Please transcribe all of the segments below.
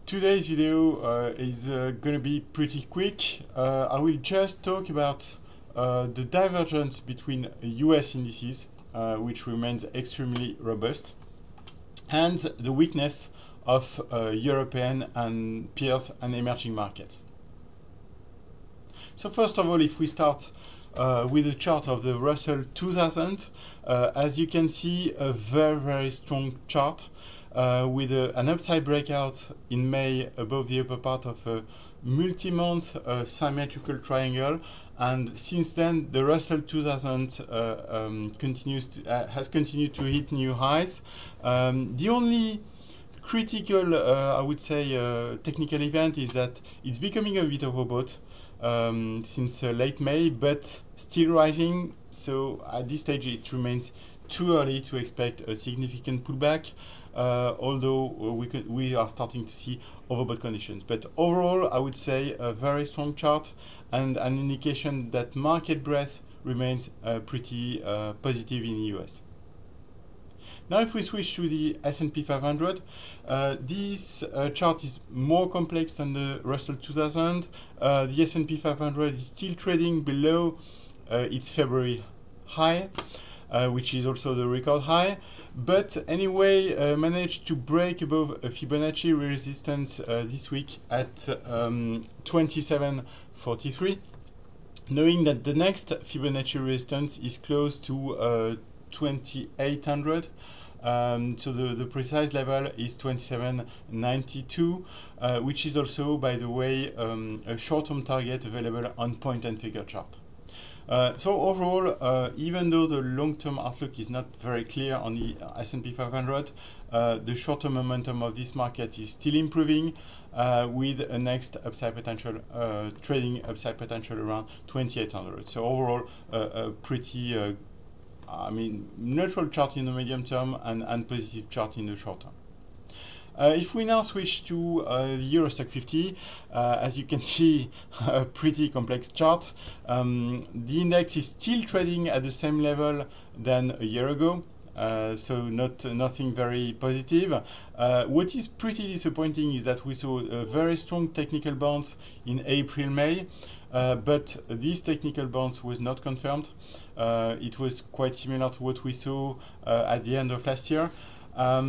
Today's video is going to be pretty quick. I will just talk about the divergence between US indices, which remains extremely robust, and the weakness of European and peers and emerging markets. So first of all, if we start with a chart of the Russell 2000, as you can see, a very strong chart with an upside breakout in May above the upper part of a multi-month symmetrical triangle, and since then the Russell 2000 has continued to hit new highs. The only critical, I would say, technical event is that it's becoming a bit of a bot since late May, but still rising. So at this stage it remains too early to expect a significant pullback, although we are starting to see overbought conditions. But overall, I would say a very strong chart and an indication that market breadth remains pretty positive in the US. Now if we switch to the S&P 500, this chart is more complex than the Russell 2000. The S&P 500 is still trading below its February high, which is also the record high, but anyway managed to break above a Fibonacci resistance this week at 2743, knowing that the next Fibonacci resistance is close to 2800. So the precise level is 2792, which is also, by the way, a short-term target available on point and figure chart. So overall, even though the long-term outlook is not very clear on the S&P 500, the short-term momentum of this market is still improving, with a next upside potential, trading upside potential around 2800. So overall, a pretty neutral chart in the medium term and positive chart in the short term. If we now switch to the Euro Stoxx 50, as you can see, a pretty complex chart. The index is still trading at the same level than a year ago, so nothing very positive. What is pretty disappointing is that we saw a very strong technical bounce in April-May, but this technical bounce was not confirmed. It was quite similar to what we saw at the end of last year. I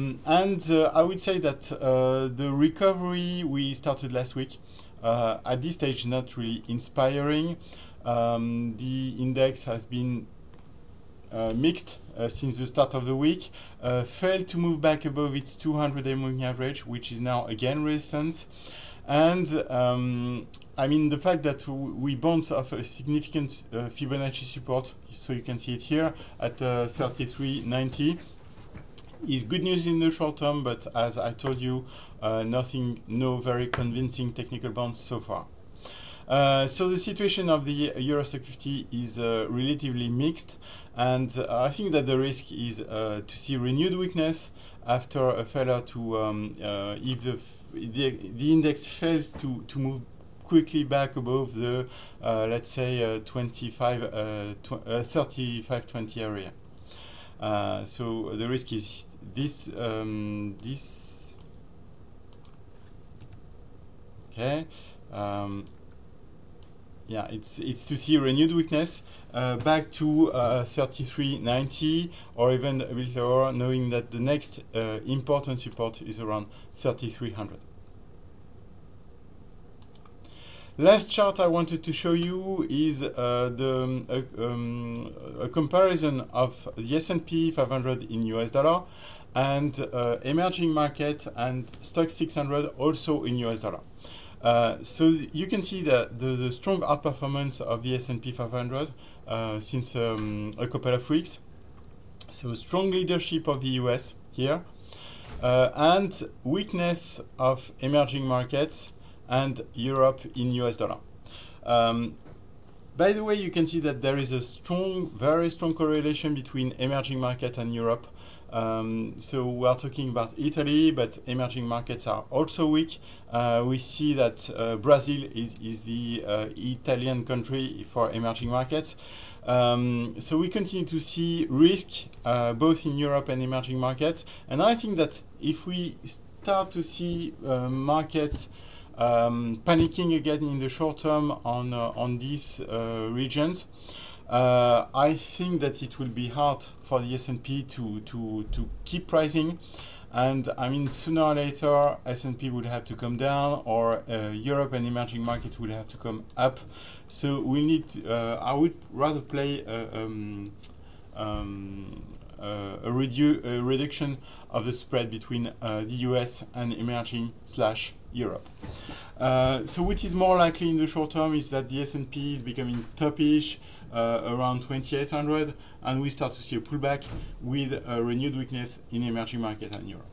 would say that the recovery we started last week, at this stage, not really inspiring. The index has been mixed since the start of the week, failed to move back above its 200-day moving average, which is now again resistance. And the fact that we bounce off a significant Fibonacci support, so you can see it here at 3390, is good news in the short term, but as I told you, no very convincing technical bounce so far. So the situation of the Euro Stoxx 50 is relatively mixed, and I think that the risk is to see renewed weakness after a failure to, if the index fails to move quickly back above the, let's say, 3520 area. So the risk is this, okay. Yeah, it's to see renewed weakness back to 3390 or even a bit lower, knowing that the next important support is around 3300. Last chart I wanted to show you is a comparison of the S&P 500 in US dollar and emerging market and Stoxx 600 also in US dollar. So you can see the strong outperformance of the S&P 500 since a couple of weeks. So strong leadership of the US here, and weakness of emerging markets and Europe in US dollar. By the way, you can see that there is a very strong correlation between emerging market and Europe. So we are talking about Italy, but emerging markets are also weak. We see that Brazil is the Italian country for emerging markets. So we continue to see risk both in Europe and emerging markets. And I think that if we start to see markets panicking again in the short term on these regions, I think that it will be hard for the S&P to keep pricing. And I mean, sooner or later, S&P would have to come down, or Europe and emerging markets would have to come up. So we need. I would rather play a reduction of the spread between the US and emerging/Europe. So what is more likely in the short term is that the S&P is becoming topish around 2800, and we start to see a pullback with renewed weakness in emerging market and Europe.